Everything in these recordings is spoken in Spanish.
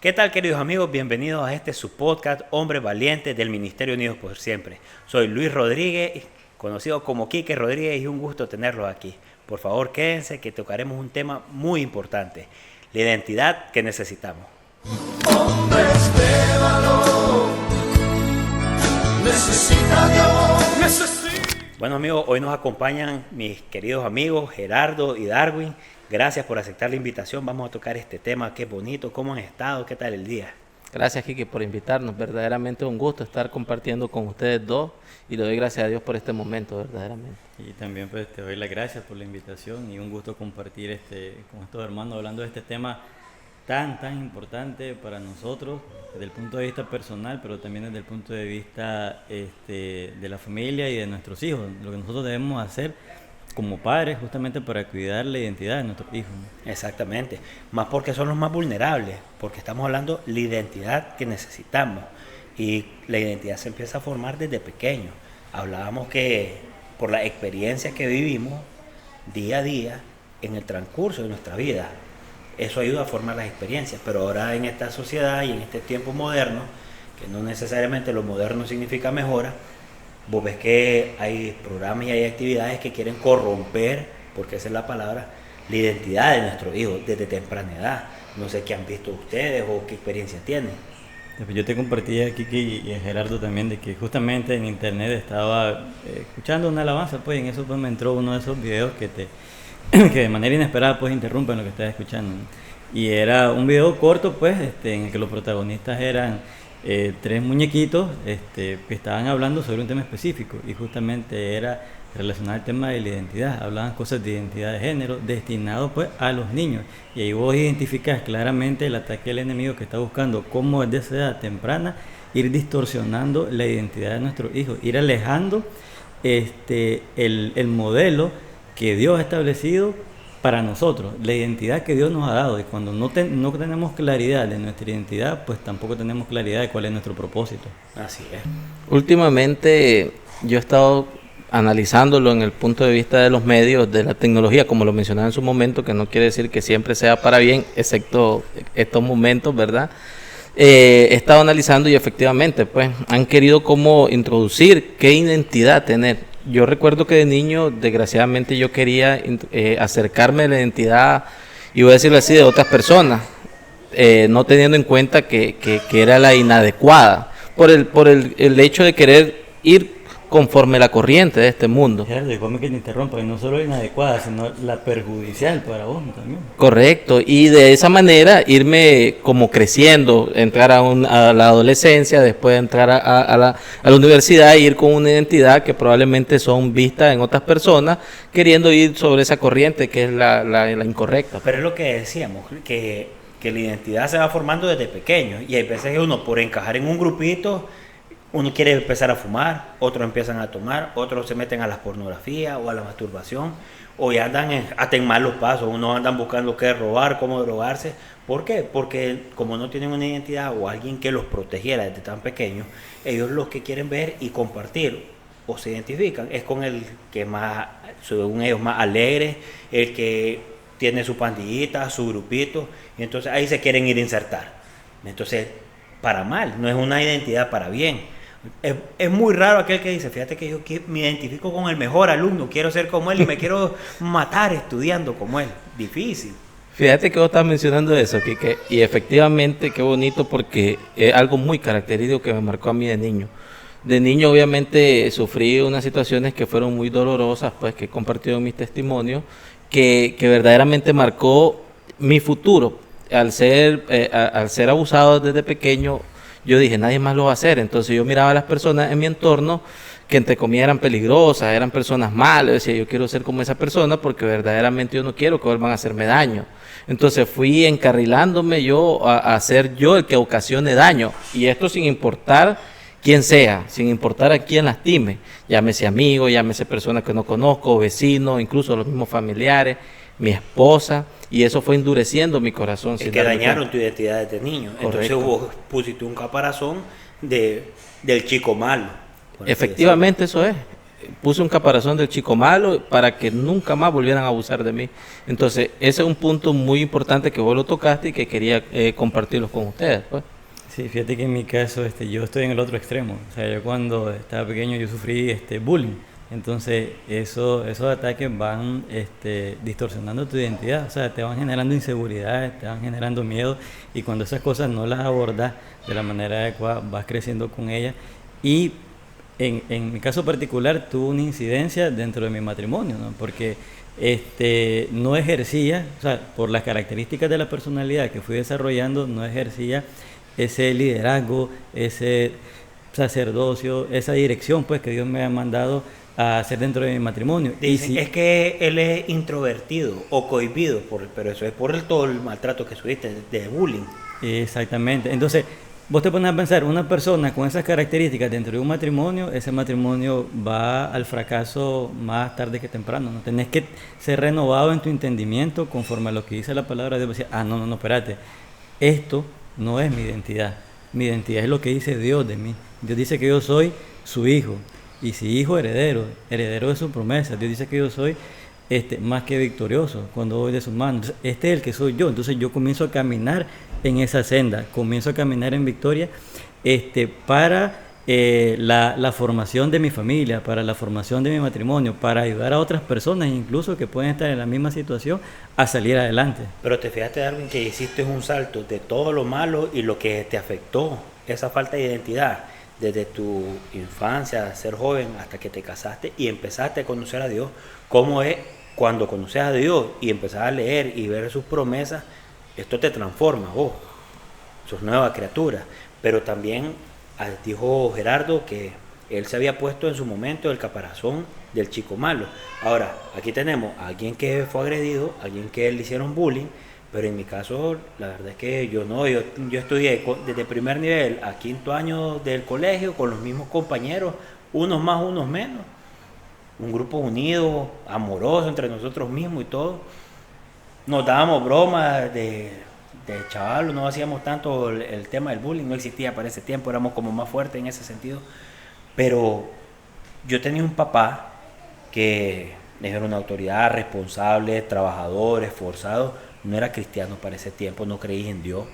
¿Qué tal, queridos amigos? Bienvenidos a este su podcast Hombres Valientes del Ministerio Unidos por Siempre. Soy Luis Rodríguez, conocido como Quique Rodríguez, y un gusto tenerlos aquí. Por favor, quédense que tocaremos un tema muy importante, la identidad que necesitamos. Hombres de valor, necesita Dios, Bueno, amigos, hoy nos acompañan mis queridos amigos Gerardo y Darwin. Gracias por aceptar la invitación. Vamos a tocar este tema. Qué bonito. ¿Cómo han estado? ¿Qué tal el día? Gracias, Kiki, por invitarnos. Verdaderamente un gusto estar compartiendo con ustedes dos y le doy gracias a Dios por este momento, verdaderamente. Y también pues te doy las gracias por la invitación y un gusto compartir con estos hermanos hablando de este tema tan importante para nosotros desde el punto de vista personal, pero también desde el punto de vista de la familia y de nuestros hijos, lo que nosotros debemos hacer como padres justamente para cuidar la identidad de nuestros hijos. Exactamente, más porque son los más vulnerables, porque estamos hablando de la identidad que necesitamos y la identidad se empieza a formar desde pequeño. Hablábamos que por las experiencias que vivimos día a día en el transcurso de nuestra vida, eso ayuda a formar las experiencias, pero ahora en esta sociedad y en este tiempo moderno, que no necesariamente lo moderno significa mejora, vos ves que hay programas y hay actividades que quieren corromper, porque esa es la palabra, la identidad de nuestros hijos desde temprana edad. No sé qué han visto ustedes o qué experiencia tienen. Yo te compartí a Kiki y a Gerardo también de que justamente en internet estaba escuchando una alabanza, pues en eso pues me entró uno de esos videos que de manera inesperada pues interrumpen lo que estás escuchando. Y era un video corto pues en el que los protagonistas eran tres muñequitos que estaban hablando sobre un tema específico y justamente era relacionado al tema de la identidad. Hablaban cosas de identidad de género destinado pues a los niños y ahí vos identificás claramente el ataque del enemigo que está buscando cómo desde esa edad temprana ir distorsionando la identidad de nuestros hijos, ir alejando el modelo que Dios ha establecido para nosotros, la identidad que Dios nos ha dado, y cuando no tenemos claridad de nuestra identidad, pues tampoco tenemos claridad de cuál es nuestro propósito. Así es. Últimamente yo he estado analizándolo en el punto de vista de los medios, de la tecnología, como lo mencionaba en su momento, que no quiere decir que siempre sea para bien, excepto estos momentos, ¿verdad? He estado analizando y efectivamente, pues, han querido cómo introducir qué identidad tener. Yo recuerdo que de niño, desgraciadamente, yo quería acercarme a la identidad, y voy a decirlo así, de otras personas, no teniendo en cuenta que era la inadecuada, por el hecho de querer ir conforme la corriente de este mundo. Gerardo, disculpe que te interrumpa, y no solo la inadecuada, sino la perjudicial para vos también. Correcto, y de esa manera irme como creciendo, entrar a la adolescencia, después entrar a la universidad e ir con una identidad que probablemente son vistas en otras personas, queriendo ir sobre esa corriente que es la incorrecta. Pero es lo que decíamos, que la identidad se va formando desde pequeño y hay veces que uno por encajar en un grupito, uno quiere empezar a fumar, otros empiezan a tomar, otros se meten a la pornografía o a la masturbación, o ya andan hasta en malos pasos, unos andan buscando qué robar, cómo drogarse. ¿Por qué? Porque como no tienen una identidad o alguien que los protegiera desde tan pequeños, ellos los que quieren ver y compartir o se identifican es con el que más, según ellos, más alegre, el que tiene su pandillita, su grupito, y entonces ahí se quieren ir a insertar. Entonces, para mal, no es una identidad para bien. Es muy raro aquel que dice, fíjate que yo me identifico con el mejor alumno, quiero ser como él y me quiero matar estudiando como él. Difícil. Fíjate que vos estás mencionando eso, Quique, y efectivamente qué bonito porque es algo muy característico que me marcó a mí de niño. De niño obviamente sufrí unas situaciones que fueron muy dolorosas, pues que he compartido en mis testimonios, que verdaderamente marcó mi futuro. Al ser abusado desde pequeño, yo dije, nadie más lo va a hacer. Entonces yo miraba a las personas en mi entorno que entre comillas eran peligrosas, eran personas malas. Yo decía, yo quiero ser como esa persona porque verdaderamente yo no quiero que vuelvan a hacerme daño. Entonces fui encarrilándome yo a ser yo el que ocasione daño. Y esto sin importar quién sea, sin importar a quién lastime. Llámese amigo, llámese personas que no conozco, vecinos, incluso los mismos familiares, mi esposa. Y eso fue endureciendo mi corazón. Es que dañaron tu identidad desde niño. Correcto. Entonces vos pusiste un caparazón del chico malo. Efectivamente eso es. puse un caparazón del chico malo para que nunca más volvieran a abusar de mí. Entonces, ese es un punto muy importante que vos lo tocaste y que quería compartirlo con ustedes, pues. Sí, fíjate que en mi caso yo estoy en el otro extremo. O sea, yo cuando estaba pequeño yo sufrí bullying. Entonces, esos ataques van distorsionando tu identidad. O sea, te van generando inseguridades, te van generando miedo. Y cuando esas cosas no las abordas de la manera adecuada, vas creciendo con ellas. Y en mi caso particular, tuve una incidencia dentro de mi matrimonio, ¿no? Porque no ejercía, o sea, por las características de la personalidad que fui desarrollando, no ejercía ese liderazgo, ese sacerdocio, esa dirección pues que Dios me ha mandado a hacer dentro de mi matrimonio. Dicen, es que él es introvertido o cohibido, pero eso es por todo el maltrato que sufriste de bullying. Exactamente. Entonces, vos te pones a pensar, una persona con esas características dentro de un matrimonio, ese matrimonio va al fracaso más tarde que temprano, ¿no? Tenés que ser renovado en tu entendimiento conforme a lo que dice la palabra de Dios. Decir, no, espérate, esto no es mi identidad es lo que dice Dios de mí. Dios dice que yo soy su hijo, y si hijo, heredero de su promesa. Dios dice que yo soy más que victorioso cuando voy de sus manos. Entonces, es el que soy yo. Entonces yo comienzo a caminar en esa senda, comienzo a caminar en victoria para la formación de mi familia, para la formación de mi matrimonio, para ayudar a otras personas, incluso que pueden estar en la misma situación, a salir adelante. Pero te fijaste, Darwin, que hiciste un salto de todo lo malo y lo que te afectó, esa falta de identidad, desde tu infancia, ser joven, hasta que te casaste y empezaste a conocer a Dios. ¿Cómo es cuando conoces a Dios y empezás a leer y ver sus promesas? Esto te transforma, vos sos nueva criatura. Pero también dijo Gerardo que él se había puesto en su momento el caparazón del chico malo. Ahora, aquí tenemos a alguien que fue agredido, a alguien que le hicieron bullying, pero en mi caso, la verdad es que yo estudié desde primer nivel a quinto año del colegio con los mismos compañeros, unos más, unos menos, un grupo unido, amoroso entre nosotros mismos y todo. Nos dábamos bromas de chaval, no hacíamos tanto el tema del bullying, no existía para ese tiempo, éramos como más fuertes en ese sentido. Pero yo tenía un papá que era una autoridad responsable, trabajador, esforzado, no era cristiano para ese tiempo, no creía en Dios,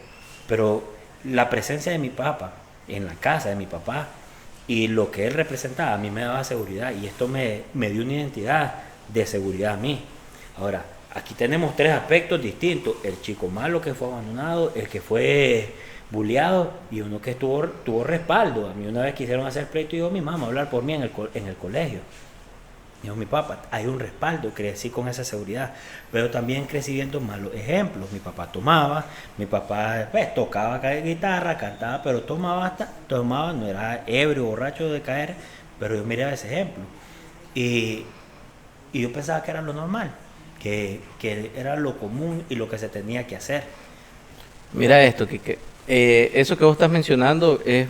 pero la presencia de mi papá en la casa de mi papá y lo que él representaba a mí me daba seguridad, y esto me dio una identidad de seguridad a mí. Ahora, aquí tenemos tres aspectos distintos: el chico malo que fue abandonado, el que fue bulleado y uno que tuvo respaldo. A mí una vez quisieron hacer pleito y dijo mi mamá hablar por mí en el colegio. Dijo mi papá, hay un respaldo, crecí con esa seguridad, pero también crecí viendo malos ejemplos. Mi papá tomaba, mi papá tocaba guitarra, cantaba, pero tomaba, no era ebrio, borracho de caer, pero yo miraba ese ejemplo y yo pensaba que era lo normal, que era lo común y lo que se tenía que hacer. Mira esto, Quique. Eso que vos estás mencionando es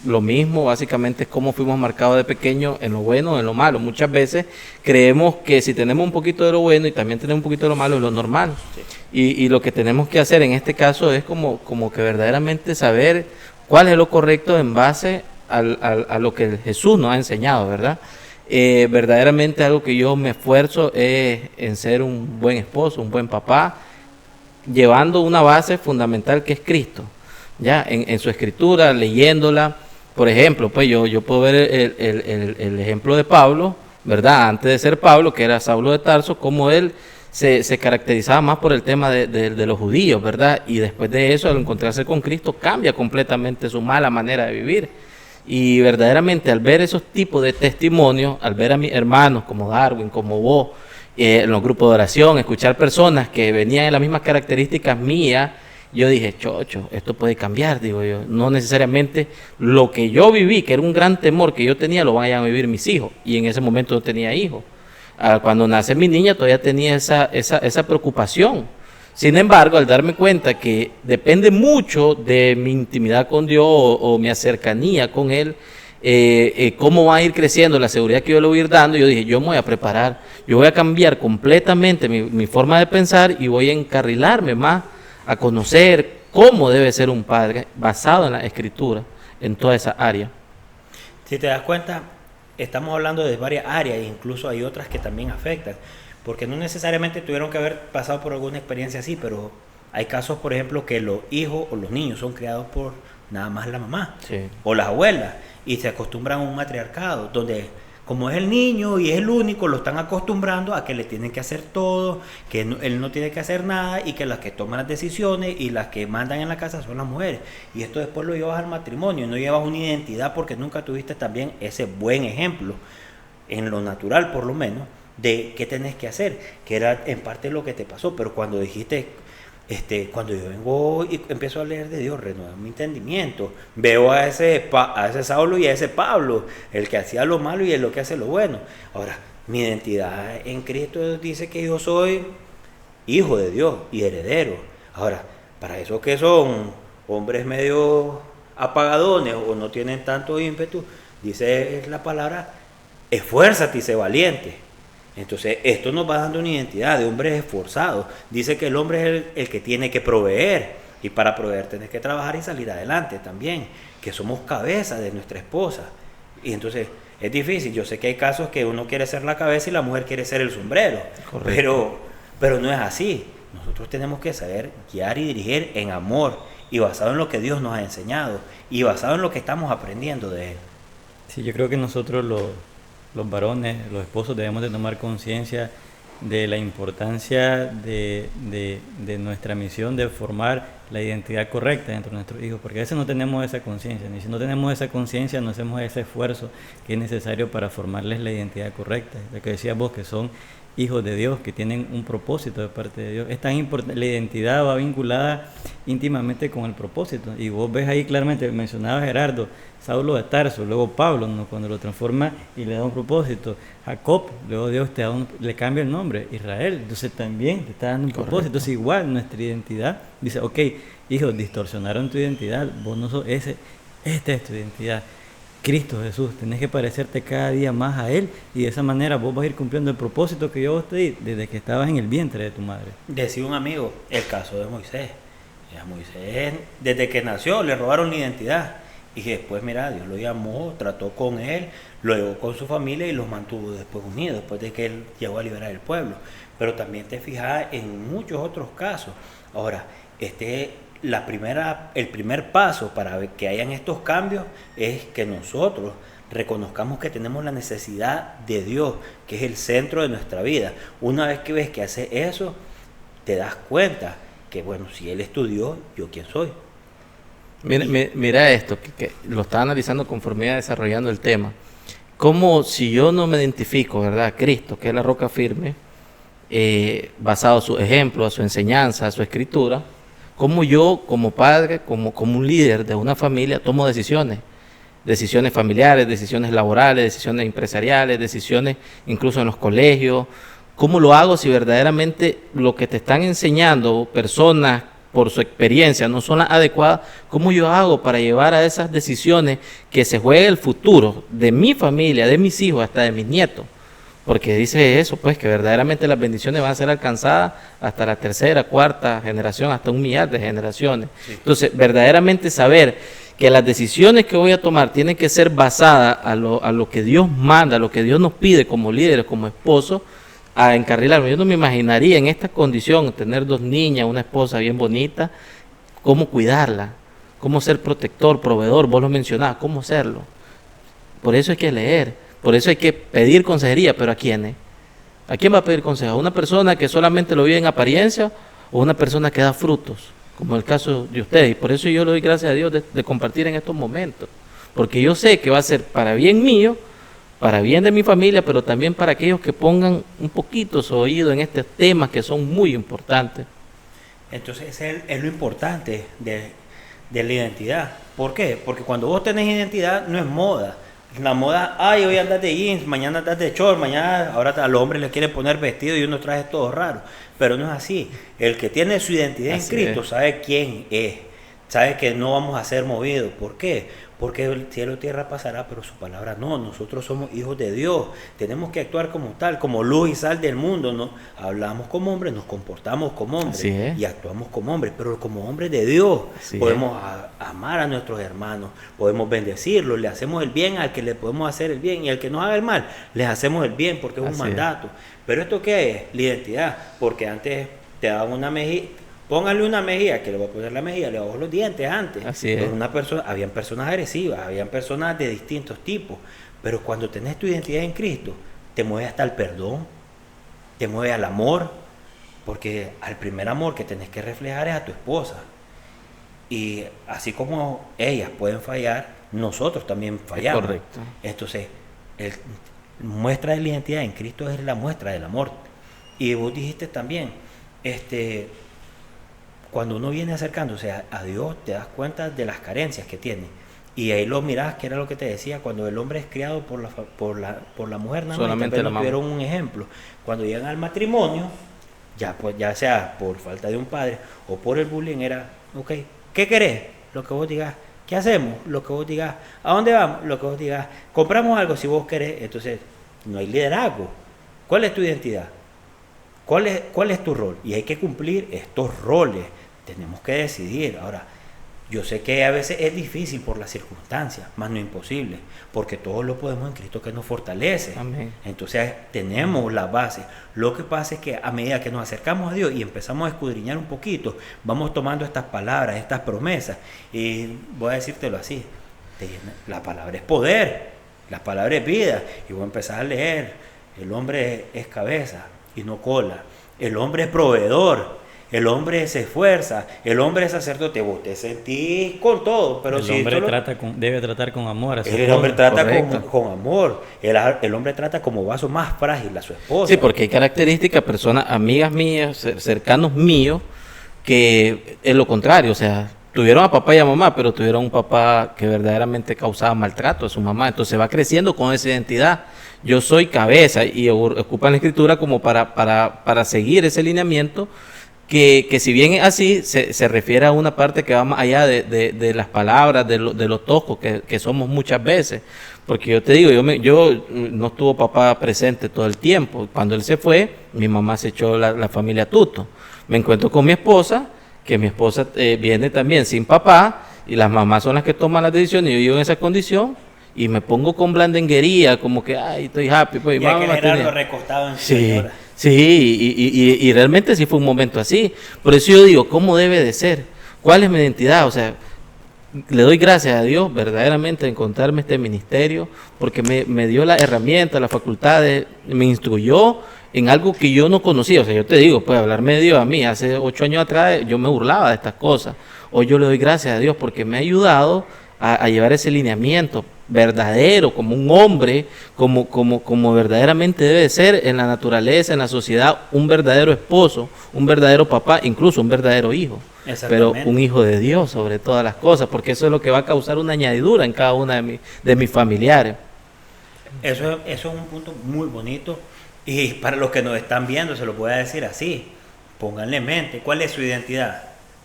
lo mismo, básicamente es cómo fuimos marcados de pequeño en lo bueno o en lo malo. Muchas veces creemos que si tenemos un poquito de lo bueno y también tenemos un poquito de lo malo es lo normal. Sí. Y lo que tenemos que hacer en este caso es como que verdaderamente saber cuál es lo correcto en base a lo que Jesús nos ha enseñado, ¿verdad? Verdaderamente algo que yo me esfuerzo es en ser un buen esposo, un buen papá, llevando una base fundamental que es Cristo, ya en su escritura, leyéndola. Por ejemplo, pues yo puedo ver el ejemplo de Pablo, ¿verdad? Antes de ser Pablo, que era Saulo de Tarso, como él se caracterizaba más por el tema de los judíos, ¿verdad? Y después de eso, al encontrarse con Cristo, cambia completamente su mala manera de vivir. Y verdaderamente al ver esos tipos de testimonios, al ver a mis hermanos como Darwin, como vos, en los grupos de oración, escuchar personas que venían en las mismas características mías, yo dije, chocho, esto puede cambiar, digo yo. No necesariamente lo que yo viví, que era un gran temor que yo tenía, lo vayan a vivir mis hijos. Y en ese momento no tenía hijos. Cuando nace mi niña todavía tenía esa preocupación. Sin embargo, al darme cuenta que depende mucho de mi intimidad con Dios o mi cercanía con Él, cómo va a ir creciendo la seguridad que yo le voy a ir dando, yo dije, yo me voy a preparar, yo voy a cambiar completamente mi forma de pensar y voy a encarrilarme más a conocer cómo debe ser un padre basado en la escritura, en toda esa área. Si te das cuenta, estamos hablando de varias áreas, e incluso hay otras que también afectan, porque no necesariamente tuvieron que haber pasado por alguna experiencia así, pero hay casos, por ejemplo, que los hijos o los niños son criados por nada más la mamá Sí. o las abuelas y se acostumbran a un matriarcado, donde como es el niño y es el único, lo están acostumbrando a que le tienen que hacer todo, que él no tiene que hacer nada y que las que toman las decisiones y las que mandan en la casa son las mujeres. Y esto después lo llevas al matrimonio, no llevas una identidad porque nunca tuviste también ese buen ejemplo, en lo natural por lo menos, de qué tenés que hacer, que era en parte lo que te pasó, pero cuando dijiste... cuando yo vengo y empiezo a leer de Dios, renuevo mi entendimiento, veo a ese Saulo y a ese Pablo, el que hacía lo malo y el que hace lo bueno. Ahora, mi identidad en Cristo dice que yo soy hijo de Dios y heredero. Ahora, para esos que son hombres medio apagadones o no tienen tanto ímpetu, dice la palabra, esfuérzate y sé valiente. Entonces, esto nos va dando una identidad de hombres esforzados. Dice que el hombre es el que tiene que proveer. Y para proveer tenés que trabajar y salir adelante también. Que somos cabeza de nuestra esposa. Y entonces, es difícil. Yo sé que hay casos que uno quiere ser la cabeza y la mujer quiere ser el sombrero. Pero no es así. Nosotros tenemos que saber guiar y dirigir en amor. Y basado en lo que Dios nos ha enseñado. Y basado en lo que estamos aprendiendo de Él. Sí, yo creo que nosotros los varones, los esposos, debemos de tomar conciencia de la importancia de nuestra misión de formar la identidad correcta dentro de nuestros hijos, porque a veces no tenemos esa conciencia, y si no tenemos esa conciencia no hacemos ese esfuerzo que es necesario para formarles la identidad correcta. Lo que decías vos, que son hijos de Dios, que tienen un propósito de parte de Dios. Es tan importante, la identidad va vinculada íntimamente con el propósito, y vos ves ahí claramente, mencionaba Gerardo, Saulo de Tarso, luego Pablo, ¿no? Cuando lo transforma y le da un propósito, Jacob, luego Dios le cambia el nombre, Israel, entonces también te está dando un propósito. Entonces igual nuestra identidad, dice, ok, hijos, distorsionaron tu identidad, vos no sos esta es tu identidad, Cristo Jesús, tenés que parecerte cada día más a Él, y de esa manera vos vas a ir cumpliendo el propósito que yo vos te di desde que estabas en el vientre de tu madre. Decía un amigo, el caso de Moisés. A Moisés, desde que nació, le robaron la identidad. Y después, mira, Dios lo llamó, trató con él, lo llevó con su familia y los mantuvo después unidos, después de que él llegó a liberar el pueblo. Pero también te fijas en muchos otros casos. Ahora, el primer paso para que hayan estos cambios es que nosotros reconozcamos que tenemos la necesidad de Dios, que es el centro de nuestra vida. Una vez que ves que hace eso, te das cuenta que, bueno, si Él estudió, ¿yo quién soy? Mira esto, que lo estaba analizando conforme iba desarrollando el tema. Como si yo no me identifico, ¿verdad? A Cristo, que es la roca firme, basado en su ejemplo, a su enseñanza, a su escritura, como yo, como padre, como un líder de una familia, tomo decisiones familiares, decisiones laborales, decisiones empresariales, decisiones incluso en los colegios. ¿Cómo lo hago si verdaderamente lo que te están enseñando personas por su experiencia no son las adecuadas? ¿Cómo yo hago para llevar a esas decisiones que se juegue el futuro de mi familia, de mis hijos, hasta de mis nietos? Porque dice eso, pues, que verdaderamente las bendiciones van a ser alcanzadas hasta la tercera, cuarta generación, hasta 1 millar de generaciones. Sí. Entonces, verdaderamente saber que las decisiones que voy a tomar tienen que ser basadas a lo que Dios manda, a lo que Dios nos pide como líderes, como esposos, a encarrilarme. Yo no me imaginaría en esta condición tener 2 niñas, una esposa bien bonita, cómo cuidarla, cómo ser protector, proveedor, vos lo mencionabas, cómo hacerlo. Por eso hay que leer, por eso hay que pedir consejería, pero ¿a quién? ¿A quién va a pedir consejo? ¿A una persona que solamente lo vive en apariencia o una persona que da frutos, como el caso de ustedes? Y por eso yo le doy gracias a Dios de compartir en estos momentos, porque yo sé que va a ser para bien mío, para bien de mi familia, pero también para aquellos que pongan un poquito su oído en estos temas que son muy importantes. Entonces es lo importante de la identidad. ¿Por qué? Porque cuando vos tenés identidad no es moda. La moda, hoy andas de jeans, mañana andas de short, ahora a los hombres les quieren poner vestido y unos trajes todos raros. Pero no es así. El que tiene su identidad en Cristo sabe quién es. sabe que no vamos a ser movidos. ¿Por qué? Porque el cielo y tierra pasará, pero su palabra no. Nosotros somos hijos de Dios. Tenemos que actuar como tal, como luz y sal del mundo, ¿no? Hablamos como hombres, nos comportamos como hombres Así es. y actuamos como hombres, pero como hombres de Dios. Así podemos amar a nuestros hermanos, podemos bendecirlos, le hacemos el bien al que le podemos hacer el bien y al que nos haga el mal, les hacemos el bien porque es un Así es. mandato. Pero ¿esto qué es? La identidad, porque antes te daban una mejilla. Póngale una mejilla, que le voy a poner la mejilla, le bajo los dientes antes. Así es. Pero habían personas agresivas, habían personas de distintos tipos. Pero cuando tenés tu identidad en Cristo, te mueve hasta el perdón, te mueve al amor, porque al primer amor que tenés que reflejar es a tu esposa. Y así como ellas pueden fallar, nosotros también fallamos. correcto. Entonces, muestra de la identidad en Cristo es la muestra del amor. Y vos dijiste también, cuando uno viene acercándose a Dios, te das cuenta de las carencias que tiene. Y ahí lo mirás, que era lo que te decía, cuando el hombre es criado por la mujer, nada más, Solamente tal vez la no mamá. tuvieron un ejemplo. Cuando llegan al matrimonio, ya sea por falta de un padre o por el bullying, era, ok, ¿qué querés? Lo que vos digas. ¿Qué hacemos? Lo que vos digas. ¿A dónde vamos? Lo que vos digas. Compramos algo si vos querés. Entonces, no hay liderazgo. ¿Cuál es tu identidad? ¿Cuál es tu rol? Y hay que cumplir estos roles. Tenemos que decidir. Ahora, yo sé que a veces es difícil por las circunstancias, más no imposible, porque todos lo podemos en Cristo que nos fortalece. Amén. Entonces tenemos la base. Lo que pasa es que a medida que nos acercamos a Dios y empezamos a escudriñar un poquito, vamos tomando estas palabras, estas promesas. Y voy a decírtelo así, la palabra es poder, la palabra es vida. Y voy a empezar a leer, el hombre es cabeza y no cola, el hombre es proveedor. El hombre se esfuerza, el hombre es sacerdote, vos te sentís con todo, pero el si hombre solo- debe tratar con amor a su el esposa. hombre trata Correcto. con amor, el hombre trata como vaso más frágil a su esposa. Sí, porque hay características, personas, amigas mías, cercanos míos, que es lo contrario, o sea, tuvieron a papá y a mamá, pero tuvieron un papá que verdaderamente causaba maltrato a su mamá, entonces va creciendo con esa identidad. Yo soy cabeza y ocupan la escritura como para seguir ese lineamiento. Que si bien es así, se refiere a una parte que va más allá de las palabras, de los toscos que somos muchas veces. Porque yo te digo, yo no estuvo papá presente todo el tiempo. Cuando él se fue, mi mamá se echó la familia tuto. Me encuentro con mi esposa, que mi esposa viene también sin papá, y las mamás son las que toman las decisiones, y yo vivo en esa condición, y me pongo con blandenguería, como que, ay, estoy happy. Pues, ya mamá que Gerardo tenía- recostado en su Sí, señora. sí, y realmente sí fue un momento así. Por eso yo digo, ¿cómo debe de ser? ¿Cuál es mi identidad? O sea, le doy gracias a Dios verdaderamente de encontrarme este ministerio, porque me dio la herramienta, las facultades, me instruyó en algo que yo no conocía. O sea, yo te digo, pues hablarme de Dios a mí, hace 8 años atrás yo me burlaba de estas cosas. Hoy yo le doy gracias a Dios porque me ha ayudado a llevar ese lineamiento verdadero, como un hombre, como verdaderamente debe ser en la naturaleza, en la sociedad, un verdadero esposo, un verdadero papá, incluso un verdadero hijo, pero Exactamente. un hijo de Dios sobre todas las cosas, porque eso es lo que va a causar una añadidura en cada una de mis familiares. Eso es un punto muy bonito y para los que nos están viendo se lo voy a decir así, pónganle en mente, ¿cuál es su identidad?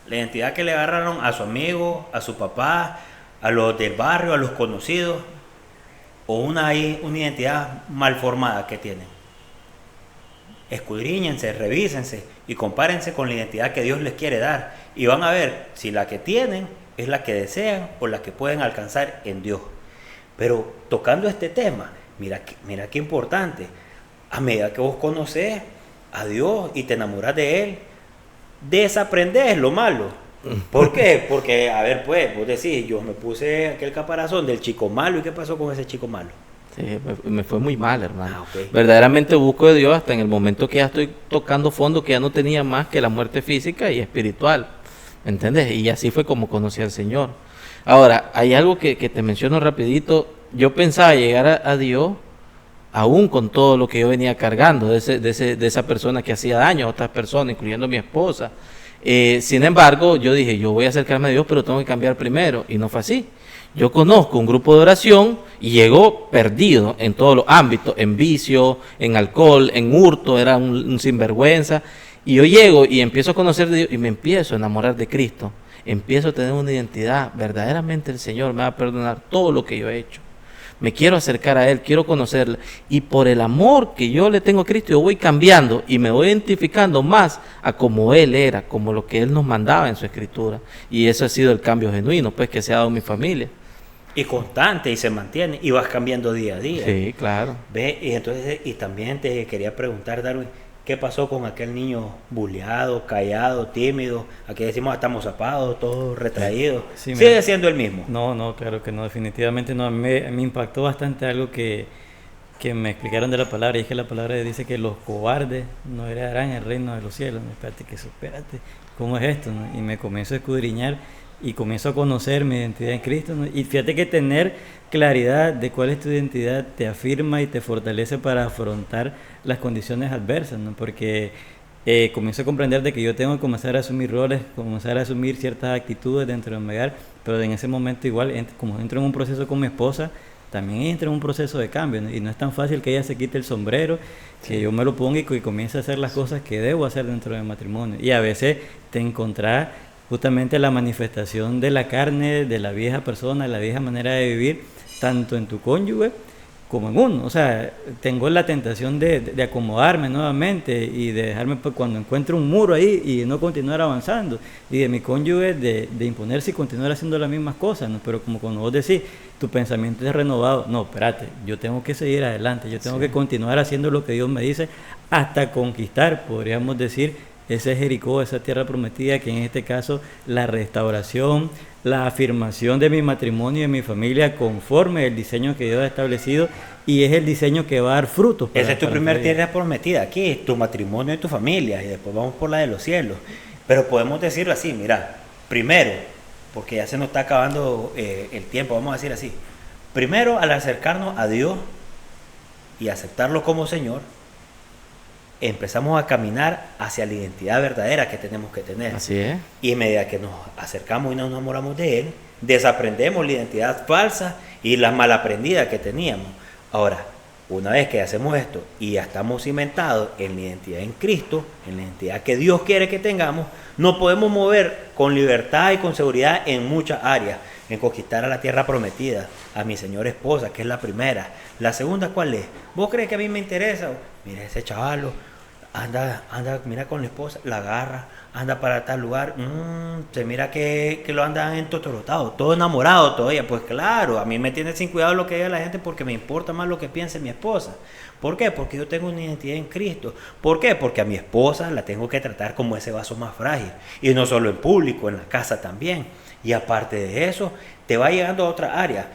La identidad que le agarraron a su amigo, a su papá, a los del barrio, a los conocidos, o una identidad mal formada que tienen. Escudriñense, revísense y compárense con la identidad que Dios les quiere dar y van a ver si la que tienen es la que desean o la que pueden alcanzar en Dios. Pero tocando este tema, mira qué importante, a medida que vos conoces a Dios y te enamoras de Él, desaprendes lo malo. ¿Por qué? Porque, a ver, pues, vos decís, yo me puse aquel caparazón del chico malo, ¿y qué pasó con ese chico malo? Sí, me fue muy mal, hermano. Ok. Verdaderamente busco de Dios hasta en el momento que ya estoy tocando fondo, que ya no tenía más que la muerte física y espiritual. ¿Me entiendes? Y así fue como conocí al Señor. Ahora, hay algo que te menciono rapidito. Yo pensaba llegar a Dios aún con todo lo que yo venía cargando de esa persona que hacía daño a otras personas, incluyendo a mi esposa. Sin embargo, yo dije, yo voy a acercarme a Dios, pero tengo que cambiar primero. Y no fue así. Yo conozco un grupo de oración y llegó perdido en todos los ámbitos, en vicio, en alcohol, en hurto, era un sinvergüenza. Y yo llego y empiezo a conocer de Dios y me empiezo a enamorar de Cristo. empiezo a tener una identidad, verdaderamente el Señor me va a perdonar todo lo que yo he hecho. Me quiero acercar a Él, quiero conocerle. Y por el amor que yo le tengo a Cristo, yo voy cambiando y me voy identificando más a como Él era, como lo que Él nos mandaba en su Escritura. Y eso ha sido el cambio genuino, pues, que se ha dado en mi familia. Y constante, y se mantiene, y vas cambiando día a día. Sí, claro. Ve, y entonces, y también te quería preguntar, Darwin, ¿qué pasó con aquel niño buleado, callado, tímido? Aquí decimos hasta mozapado, todo retraído. Sí, ¿Sigue mira. siendo el mismo? No, claro que no, definitivamente no. Me impactó bastante algo que me explicaron de la palabra, y es que la palabra dice que los cobardes no heredarán el reino de los cielos. Espérate, ¿cómo es esto? ¿No? Y me comienzo a escudriñar y comienzo a conocer mi identidad en Cristo, ¿no? Y fíjate que tener claridad de cuál es tu identidad te afirma y te fortalece para afrontar las condiciones adversas, ¿no? Porque comienzo a comprender de que yo tengo que comenzar a asumir roles, comenzar a asumir ciertas actitudes dentro de mi hogar, pero en ese momento igual, como entro en un proceso con mi esposa, también entro en un proceso de cambio, ¿no? Y no es tan fácil que ella se quite el sombrero, que yo me lo ponga y que comience a hacer las cosas que debo hacer dentro del matrimonio. Y a veces te encontrás justamente la manifestación de la carne, de la vieja persona, de la vieja manera de vivir, tanto en tu cónyuge como en uno. O sea, tengo la tentación de acomodarme nuevamente y de dejarme, pues, cuando encuentro un muro ahí y no continuar avanzando. Y de mi cónyuge de imponerse y continuar haciendo las mismas cosas, ¿no? Pero como cuando vos decís, tu pensamiento es renovado. No, espérate, yo tengo que seguir adelante, yo tengo que continuar haciendo lo que Dios me dice hasta conquistar, podríamos decir, ese Jericó, esa tierra prometida, que en este caso la restauración, la afirmación de mi matrimonio y de mi familia conforme el diseño que Dios ha establecido, y es el diseño que va a dar frutos. Esa es tu primer tierra prometida, aquí, tu matrimonio y tu familia, y después vamos por la de los cielos. Pero podemos decirlo así, mira, primero, porque ya se nos está acabando el tiempo, vamos a decir así, primero al acercarnos a Dios y aceptarlo como Señor, empezamos a caminar hacia la identidad verdadera que tenemos que tener. Así es. Y a medida que nos acercamos y nos enamoramos de Él, desaprendemos la identidad falsa y la malaprendida que teníamos. Ahora, una vez que hacemos esto y ya estamos cimentados en la identidad en Cristo, en la identidad que Dios quiere que tengamos, nos podemos mover con libertad y con seguridad en muchas áreas, en conquistar a la tierra prometida, a mi señora esposa, que es la primera. La segunda, ¿cuál es? ¿Vos crees que a mí me interesa? Mira, ese chavalo anda, mira con la esposa, la agarra, anda para tal lugar, se mira que lo andan entotorotado, todo enamorado todavía. Pues claro, a mí me tiene sin cuidado lo que diga la gente, porque me importa más lo que piense mi esposa. ¿Por qué? Porque yo tengo una identidad en Cristo. ¿Por qué? Porque a mi esposa la tengo que tratar como ese vaso más frágil, y no solo en público, en la casa también. Y aparte de eso, te va llegando a otra área.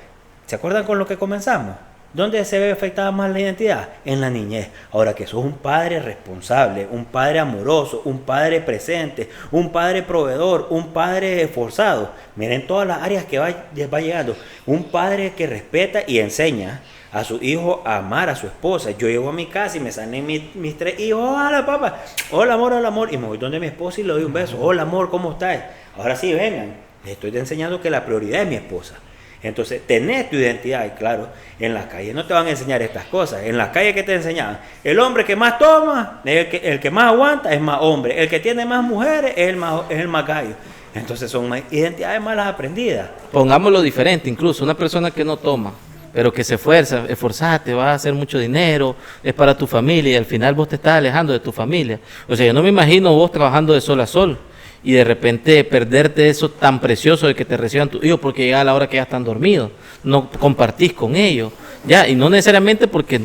¿Se acuerdan con lo que comenzamos? ¿Dónde se ve afectada más la identidad? En la niñez. Ahora que sos un padre responsable, un padre amoroso, un padre presente, un padre proveedor, un padre esforzado. Miren todas las áreas que va llegando. Un padre que respeta y enseña a su hijo a amar a su esposa. Yo llego a mi casa y me salen mis tres hijos. Hola, papá. Hola, amor. Y me voy donde mi esposa y le doy un beso. Hola, amor, ¿cómo estás? Ahora sí, vengan. Les estoy enseñando que la prioridad es mi esposa. Entonces, tenés tu identidad. Y claro, en la calle no te van a enseñar estas cosas. En la calle, ¿qué te enseñaban? El hombre que más toma, el que más aguanta es más hombre. El que tiene más mujeres es el más gallo. Entonces, son identidades malas aprendidas. Pongámoslo diferente, incluso una persona que no toma, pero que se esfuerza, esforzate, vas a hacer mucho dinero, es para tu familia, y al final vos te estás alejando de tu familia. O sea, yo no me imagino vos trabajando de sol a sol y de repente perderte eso tan precioso de que te reciban tus hijos, porque llega a la hora que ya están dormidos, no compartís con ellos, ya, y no necesariamente porque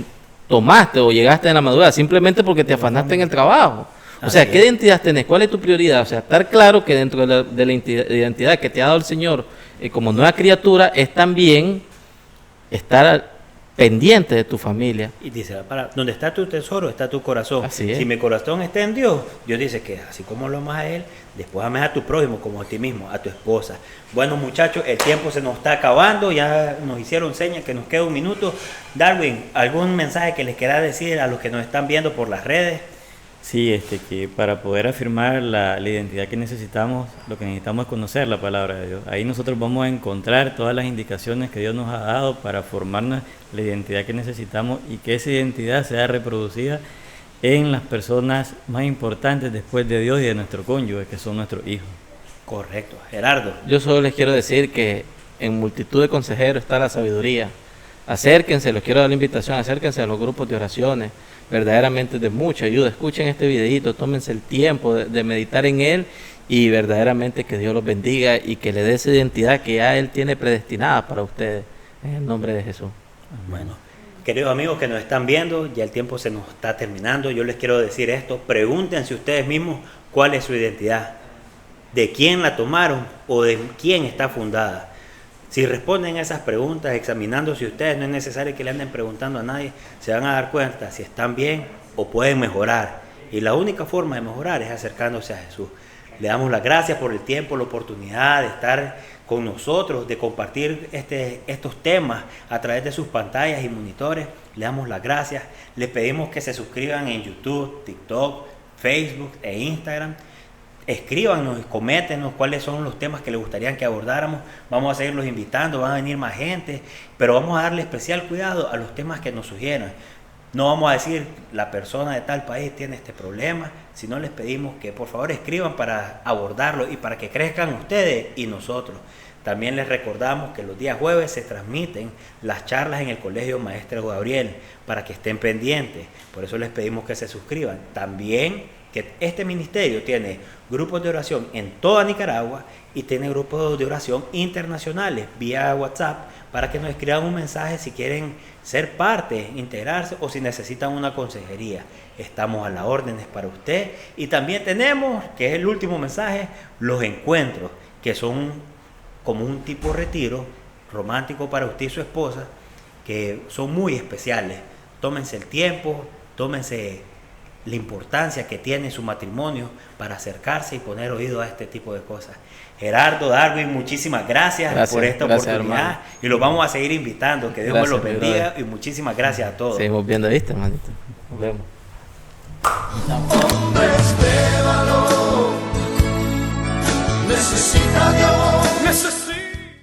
tomaste o llegaste en la madurez, simplemente porque te afanaste en el trabajo. O sea, ¿qué identidad tenés? ¿Cuál es tu prioridad? O sea, estar claro que dentro de la identidad que te ha dado el Señor como nueva criatura es también estar pendiente de tu familia. Y dice, donde está tu tesoro, está tu corazón. Así es. Si mi corazón está en Dios, Dios dice que así como lo amas a Él, después ames a tu prójimo como a ti mismo, a tu esposa. Bueno, muchachos, el tiempo se nos está acabando, ya nos hicieron señas que nos queda un minuto. Darwin, ¿algún mensaje que les quiera decir a los que nos están viendo por las redes? Sí, que para poder afirmar la identidad que necesitamos, lo que necesitamos es conocer la palabra de Dios. Ahí nosotros vamos a encontrar todas las indicaciones que Dios nos ha dado para formarnos la identidad que necesitamos, y que esa identidad sea reproducida en las personas más importantes después de Dios y de nuestro cónyuge, que son nuestros hijos. Correcto. Gerardo. Yo solo les quiero decir que en multitud de consejeros está la sabiduría. Acérquense, les quiero dar la invitación, acérquense a los grupos de oraciones, verdaderamente de mucha ayuda. Escuchen este videito, tómense el tiempo de meditar en él y verdaderamente que Dios los bendiga y que le dé esa identidad que ya Él tiene predestinada para ustedes, en el nombre de Jesús. Bueno, queridos amigos que nos están viendo, ya el tiempo se nos está terminando. Yo les quiero decir esto, pregúntense ustedes mismos cuál es su identidad, de quién la tomaron o de quién está fundada. Si responden a esas preguntas, examinándose ustedes, no es necesario que le anden preguntando a nadie, se van a dar cuenta si están bien o pueden mejorar. Y la única forma de mejorar es acercándose a Jesús. Le damos las gracias por el tiempo, la oportunidad de estar con nosotros, de compartir estos temas a través de sus pantallas y monitores. Le damos las gracias. Les pedimos que se suscriban en YouTube, TikTok, Facebook e Instagram. Escríbanos, coméntenos cuáles son los temas que les gustaría que abordáramos. Vamos a seguirlos invitando, van a venir más gente, pero vamos a darle especial cuidado a los temas que nos sugieran. No vamos a decir la persona de tal país tiene este problema, sino les pedimos que por favor escriban para abordarlo y para que crezcan ustedes y nosotros. También les recordamos que los días jueves se transmiten las charlas en el Colegio Maestro Gabriel para que estén pendientes. Por eso les pedimos que se suscriban. También que este ministerio tiene grupos de oración en toda Nicaragua y tiene grupos de oración internacionales vía WhatsApp para que nos escriban un mensaje si quieren ser parte, integrarse o si necesitan una consejería. Estamos a las órdenes para usted. Y también tenemos, que es el último mensaje, los encuentros, que son como un tipo de retiro romántico para usted y su esposa, que son muy especiales. Tómense el tiempo, tómense la importancia que tiene su matrimonio para acercarse y poner oído a este tipo de cosas. Gerardo, Darwin, muchísimas gracias por esta oportunidad, hermano. Y los vamos a seguir invitando. Que Dios me los bendiga y muchísimas gracias a todos. Seguimos viendo, ¿viste, hermanito? Nos vemos. Hombres de valor, necesita de amor, necesita